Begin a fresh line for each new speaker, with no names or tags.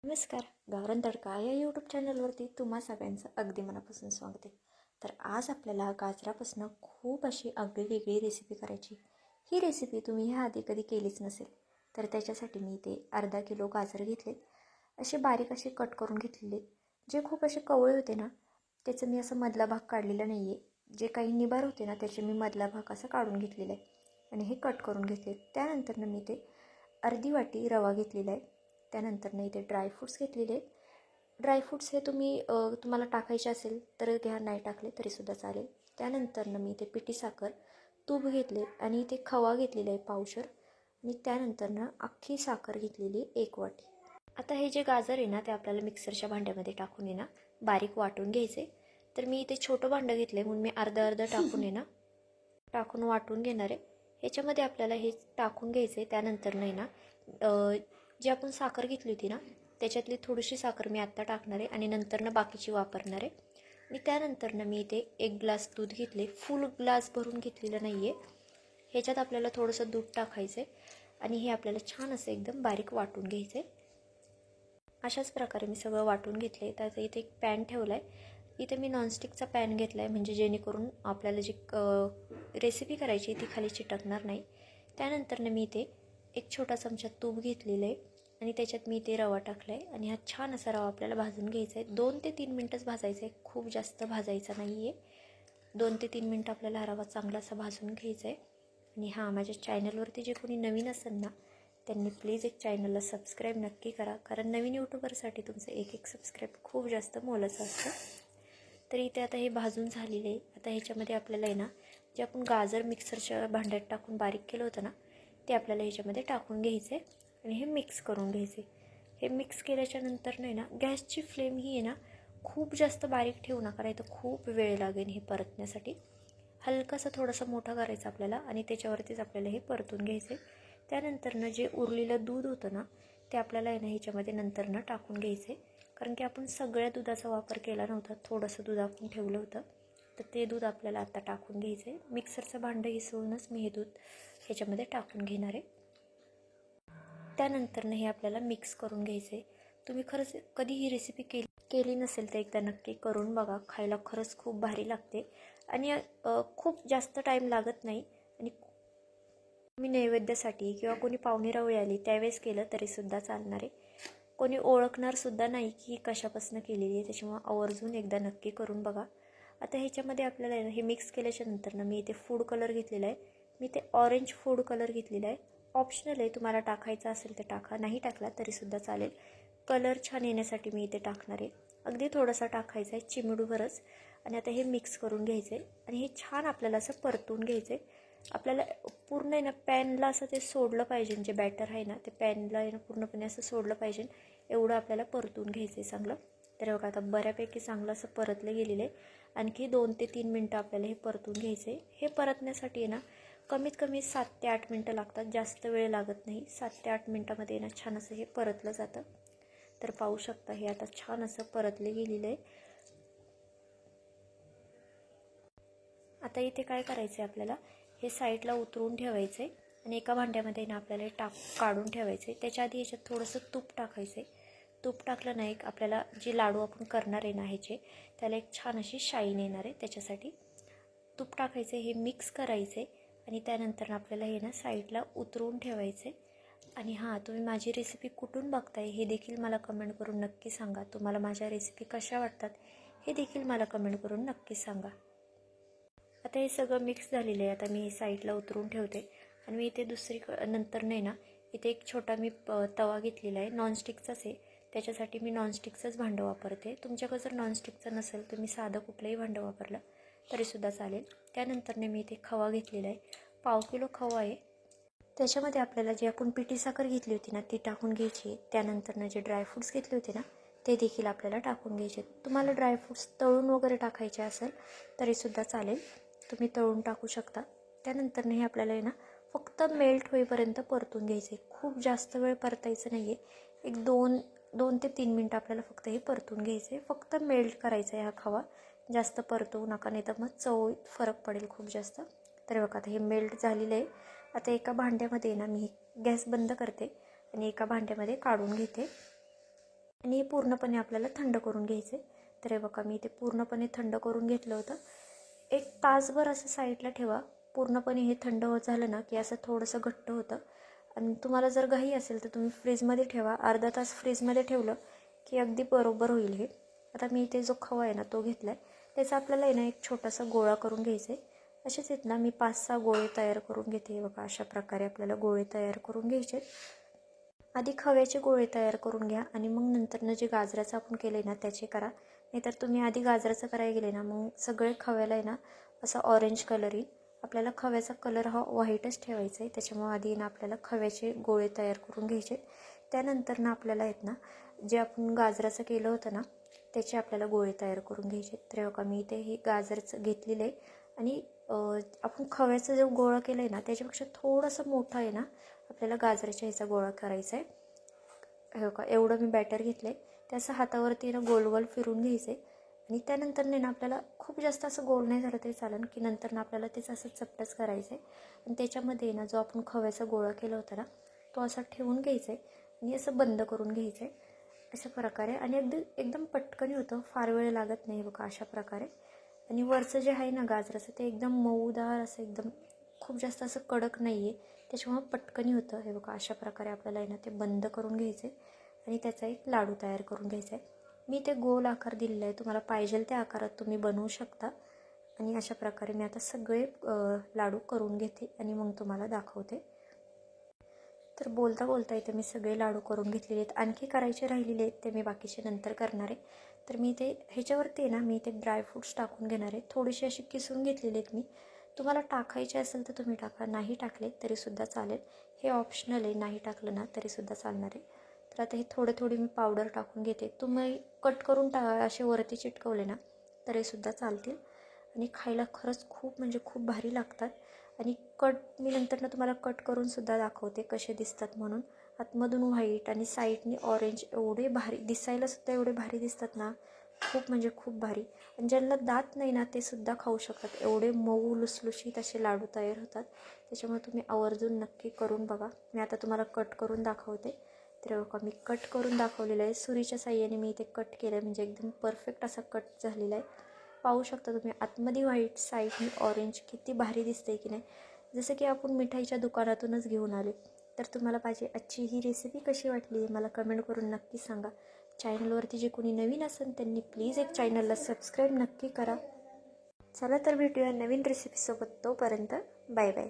नमस्कार. गावरान तडका या यूट्यूब चॅनलवरती तुम्हा सगळ्यांचं अगदी मनापासून स्वागत आहे. तर आज आपल्याला गाजरापासून खूप अशी आगळी वेगळी रेसिपी करायची. ही रेसिपी तुम्ही ह्या आधी कधी केलीच नसेल, तर त्याच्यासाठी मी इथे अर्धा किलो गाजर घेतले. असे बारीक असे कट करून घेतलेले. जे खूप असे कवळे होते ना, त्याचं मी असं मधला भाग काढलेला नाही आहे. जे काही निबार होते ना, त्याचे मी मधला भाग असा काढून घेतलेला आहे आणि हे कट करून घेतले. त्यानंतर मी ते अर्धी वाटी रवा घेतलेला आहे. त्यानंतर इथे ड्रायफ्रूट्स घेतलेले आहेत. ड्रायफ्रूट्स हे तुम्हाला टाकायचे असेल तर घ्या, नाही टाकले तरीसुद्धा चालेल. त्यानंतर मी इथे पिठी साखर, तूप घेतले आणि इथे खवा घेतलेला आहे पावशर आणि त्यानंतर अख्खी साखर घेतलेली 1 वाटी. आता हे जे गाजर आहे ना, ते आपल्याला मिक्सरच्या भांड्यामध्ये टाकून बारीक वाटून घ्यायचे. तर मी इथे छोटं भांडं घेतलं आहे म्हणून मी अर्धं टाकून टाकून वाटून घेणार आहे. ह्याच्यामध्ये आपल्याला हे टाकून घ्यायचं आहे. त्यानंतर जी आपण साखर घेतली होती ना, त्याच्यातली थोडीशी साखर मी आत्ता टाकणार आहे आणि नंतर बाकीची वापरणार आहे. आणि त्यानंतर मी इथे 1 ग्लास दूध घेतले. फुल ग्लास भरून घेतलेलं नाही आहे. ह्याच्यात आपल्याला थोडंसं दूध टाकायचं आहे आणि हे आपल्याला छान असं एकदम बारीक वाटून घ्यायचं आहे. अशाच प्रकारे मी सगळं वाटून घेतलं आहे. त्याचं इथे एक पॅन ठेवला आहे. इथे मी नॉनस्टिकचा पॅन घेतला आहे, म्हणजे जेणेकरून आपल्याला जी रेसिपी करायची ती खाली चिटकणार नाही. त्यानंतर मी इथे 1 छोटा चमचा तूप घेतलेलं आहे आणि त्याच्यात मी इथे रवा टाकला आहे आणि हा छान असा रवा आपल्याला भाजून घ्यायचा आहे. 2 ते 3 मिनटंच भाजायचं आहे, खूप जास्त भाजायचा नाही आहे. 2 ते 3 मिनटं आपल्याला हा रवा चांगला असा भाजून घ्यायचा आहे. आणि हां, माझ्या चॅनलवरती जे कोणी नवीन असेल ना, त्यांनी प्लीज एक चॅनलला सबस्क्राईब नक्की करा, कारण नवीन यूट्यूबरसाठी तुमचं एक सबस्क्राईब खूप जास्त मोलाचं असतं. तर इथे आता हे भाजून झालेले आहे. आता ह्याच्यामध्ये आपल्याला आहे ना, जे आपण गाजर मिक्सरच्या भांड्यात टाकून बारीक केलं होतं ना, ते आपल्याला ह्याच्यामध्ये टाकून घ्यायचं आहे आणि हे मिक्स करून घ्यायचे. हे मिक्स केल्याच्या नंतर ना गॅसची फ्लेम ही आहे ना, खूप जास्त बारीक ठेवू नका, नाही तर खूप वेळ लागेल हे परतण्यासाठी. हलकासा थोडासा मोठा करायचा आपल्याला आणि त्याच्यावरतीच आपल्याला हे परतून घ्यायचं आहे. त्यानंतर जे उरलेलं दूध होतं ना, ते आपल्याला आहे ना ह्याच्यामध्ये नंतर टाकून घ्यायचं आहे. कारण की आपण सगळ्या दुधाचा वापर केला नव्हता, थोडंसं दूध आपण ठेवलं होतं, तर ते दूध आपल्याला आता टाकून घ्यायचं आहे. मिक्सरचं भांडं हिसळूनच मी हे दूध ह्याच्यामध्ये टाकून घेणार आहे. त्यानंतर हे आपल्याला मिक्स करून घ्यायचं आहे. तुम्ही खरंच कधी ही रेसिपी केली नसेल तर एकदा नक्की करून बघा. खायला खरंच खूप भारी लागते आणि खूप जास्त टाईम लागत नाही. आणि मी नैवेद्यासाठी किंवा कोणी पाहुणे रावळे आली त्यावेळेस केलं तरीसुद्धा चालणार आहे. कोणी ओळखणारसुद्धा नाही की कशापासून केलेली आहे, त्याच्यामुळं आवर्जून एकदा नक्की करून बघा. आता ह्याच्यामध्ये आपल्याला हे मिक्स केल्याच्या नंतर मी इथे फूड कलर घेतलेला आहे. मी ते ऑरेंज फूड कलर घेतलेला आहे. ऑप्शनल आहे, तुम्हाला टाकायचा असेल तर टाका, नाही टाकला तरीसुद्धा चालेल. कलर छान येण्यासाठी मी इथे टाकणार आहे. अगदी थोडासा टाकायचा आहे, चिमूटभरच. आणि आता हे मिक्स करून घ्यायचं आहे आणि हे छान आपल्याला असं परतून घ्यायचं आहे. आपल्याला पूर्ण आहे ना पॅनला असं ते सोडलं पाहिजे, जे बॅटर आहे ना ते पॅनला आहे ना पूर्णपणे असं सोडलं पाहिजे, एवढं आपल्याला परतून घ्यायचं आहे चांगलं. तर बघा आता बऱ्यापैकी चांगलं असं परतलं गेलेलं आहे. आणखी 2 ते 3 मिनटं आपल्याला हे परतून घ्यायचं आहे. हे परतण्यासाठी आहे ना कमीत कमी 7 ते 8 मिनटं लागतात, जास्त वेळ लागत नाही. 7 ते 8 मिनटामध्ये ना छान असं हे परतलं जातं. तर पाहू शकता हे आता छान असं परतले गेलेलं आहे. आता इथे काय करायचं आहे, आपल्याला हे साईडला उतरून ठेवायचं आहे आणि एका भांड्यामध्ये ना आपल्याला हे काढून ठेवायचं आहे. त्याच्या आधी याच्यात थोडंसं तूप टाकायचं आहे. तूप टाकलं नाही आपल्याला जे लाडू आपण करणार आहे ना ह्याचे, त्याला एक छान अशी शाईन येणार आहे. त्याच्यासाठी तूप टाकायचं आहे, हे मिक्स करायचं आहे आणि त्यानंतर आपल्याला हे ना साईडला उतरून ठेवायचं आहे. आणि हां, तुम्ही माझी रेसिपी कुठून बघताय हे देखील मला कमेंट करून नक्की सांगा. तुम्हाला माझ्या रेसिपी कशा वाटतात हे देखील मला कमेंट करून नक्की सांगा. आता हे सगळं मिक्स झालेलं आहे. आता मी साईडला उतरून ठेवते आणि मी इथे नंतर नाही ना इथे एक छोटा मी तवा घेतलेला आहे, नॉनस्टिकचाच आहे. त्याच्यासाठी मी नॉनस्टिकचंच भांडं वापरते. तुमच्याकडे जर नॉनस्टिकचं नसेल तर मी साधं कुठलंही भांडं वापरलं तरीसुद्धा चालेल. त्यानंतर मी इथे खवा घेतलेला आहे, 1/2 किलो खवा आहे. त्याच्यामध्ये आपल्याला जी आपण पिठी साखर घेतली होती ना ती टाकून घ्यायची. त्यानंतर जे ड्रायफ्रूट्स घेतले होते ना ते देखील आपल्याला टाकून घ्यायचे. तुम्हाला ड्रायफ्रूट्स तळून वगैरे टाकायचे असेल तरीसुद्धा चालेल, तुम्ही तळून टाकू शकता. त्यानंतर हे आपल्याला आहे ना फक्त मेल्ट होईपर्यंत परतून घ्यायचं आहे. खूप जास्त वेळ परतायचं नाही आहे. एक 2 ते 3 मिनटं आपल्याला फक्त हे परतून घ्यायचं आहे. फक्त मेल्ट करायचा आहे हा खवा, जास्त परतवू नका, नाही तर मग चव फरक पडेल खूप जास्त. तर बघा आता हे मेल्ट झालेलं आहे. आता एका भांड्यामध्ये ना मी गॅस बंद करते आणि एका भांड्यामध्ये काढून घेते. आणि हे पूर्णपणे आपल्याला थंड करून घ्यायचं आहे. तर हे बघा मी ते पूर्णपणे थंड करून घेतलं होतं. एक तासभर असं साईडला ठेवा. पूर्णपणे हे थंड होत झालं ना की असं थोडंसं घट्ट होतं. आणि तुम्हाला जर घाई असेल तर तुम्ही फ्रीजमध्ये ठेवा. अर्धा तास फ्रीजमध्ये ठेवलं की अगदी बरोबर होईल हे. आता मी इथे जो खवा आहे ना तो घेतला आहे. त्याचा आपल्याला आहे ना एक छोटासा गोळा करून घ्यायचा आहे. असेच आहेत ना मी 5-6 गोळे तयार करून घेते. बघा अशा प्रकारे आपल्याला गोळे तयार करून घ्यायचे. आधी खव्याचे गोळे तयार करून घ्या आणि मग नंतरनं जे गाजराचं आपण केलं आहे ना त्याचे करा. नाहीतर तुम्ही आधी गाजराचं करायला गेले ना मग सगळे खव्याला आहे ना असा ऑरेंज कलर येईल. आपल्याला खव्याचा कलर हा व्हाईटच ठेवायचा आहे. त्याच्यामुळे आधी ना आपल्याला खव्याचे गोळे तयार करून घ्यायचे. त्यानंतर ना आपल्याला आहेत ना जे आपण गाजराचं केलं होतं ना त्याचे आपल्याला गोळे तयार करून घ्यायचे. तर बघा मी इथे हे गाजरचं घेतलेलं आहे आणि आपण खव्याचा जो गोळा केला आहे ना त्याच्यापेक्षा थोडंसं मोठा आहे ना आपल्याला गाजराच्या ह्याचा गोळा करायचा आहे. हे बघा एवढं मी बॅटर घेतलं आहे. त्याचं हातावरती ना गोल गोल फिरून घ्यायचं आहे. आणि त्यानंतर ना आपल्याला खूप जास्त असं गोल नाही झालं तरी चालेल की नंतर ना आपल्याला तेच असं चपटच करायचं आहे. आणि त्याच्यामध्ये ना जो आपण खव्याचा गोळा केला होता ना तो असा ठेवून घ्यायचा आहे आणि असं बंद करून घ्यायचं आहे अशा प्रकारे. आणि एकदम पटकन होतं, फार वेळ लागत नाही बघा अशा प्रकारे. आणि वरचं जे आहे ना गाजराचं ते एकदम मऊदार असं एकदम खूप जास्त असं कडक नाही आहे. त्याच्यामुळं पटकनी होतं. हे बघा अशा प्रकारे आपल्याला आहे ना ते बंद करून घ्यायचे आणि त्याचा एक लाडू तयार करून घ्यायचा आहे. मी ते गोल आकार दिलेला आहे. तुम्हाला पाहिजे त्या आकारात तुम्ही बनवू शकता. आणि अशा प्रकारे मी आता सगळे लाडू करून घेते आणि मग तुम्हाला दाखवते. तर बोलता बोलता इथे मी सगळे लाडू करून घेतलेले आहेत. आणखी करायचे राहिलेले आहेत ते मी बाकीचे नंतर करणार आहे. तर मी ते ह्याच्यावरती आहे ना मी ते ड्रायफ्रूट्स टाकून घेणार आहे. थोडेसे असे किसून घेतलेले आहेत मी. तुम्हाला टाकायचे असेल तर तुम्ही टाका, नाही टाकले तरीसुद्धा चालेल. हे ऑप्शनल आहे, नाही टाकलं ना तरीसुद्धा चालणार आहे. तर आता हे थोडे मी पावडर टाकून घेते. तुम्ही कट करून असे वरती चिटकवले ना तरीसुद्धा चालतील. आणि खायला खरंच खूप म्हणजे खूप भारी लागतात. आणि मी नंतर तुम्हाला कट करूनसुद्धा दाखवते कसे दिसतात म्हणून. आतमधून व्हाईट आणि साईडनी ऑरेंज एवढे भारी दिसायलासुद्धा एवढे भारी दिसतात ना, खूप म्हणजे खूप भारी. आणि ज्यांना दात नाही ना ते सुद्धा खाऊ शकतात. एवढे मऊ लुसलुशीत असे लाडू तयार होतात. त्याच्यामुळे तुम्ही आवर्जून नक्की करून बघा. मी आता तुम्हाला कट करून दाखवते. तर बघा मी कट करून दाखवलेलं आहे. सुरीच्या साह्याने मी इथे कट केलं आहे म्हणजे एकदम परफेक्ट असा कट झालेला आहे. पाहू शकता तुम्ही आतमध्ये व्हाईट साईडनी ऑरेंज किती भारी दिसते की नाही, जसं की आपण मिठाईच्या दुकानातूनच घेऊन आले. तर तुम्हाला पाहिजे आजची ही रेसिपी कशी वाटली मला कमेंट करून नक्की सांगा. चॅनलवरती जे कोणी नवीन असेल त्यांनी प्लीज एक चॅनलला सबस्क्राईब नक्की करा. चला तर भेटूया नवीन रेसिपीसोबत. तोपर्यंत बाय बाय.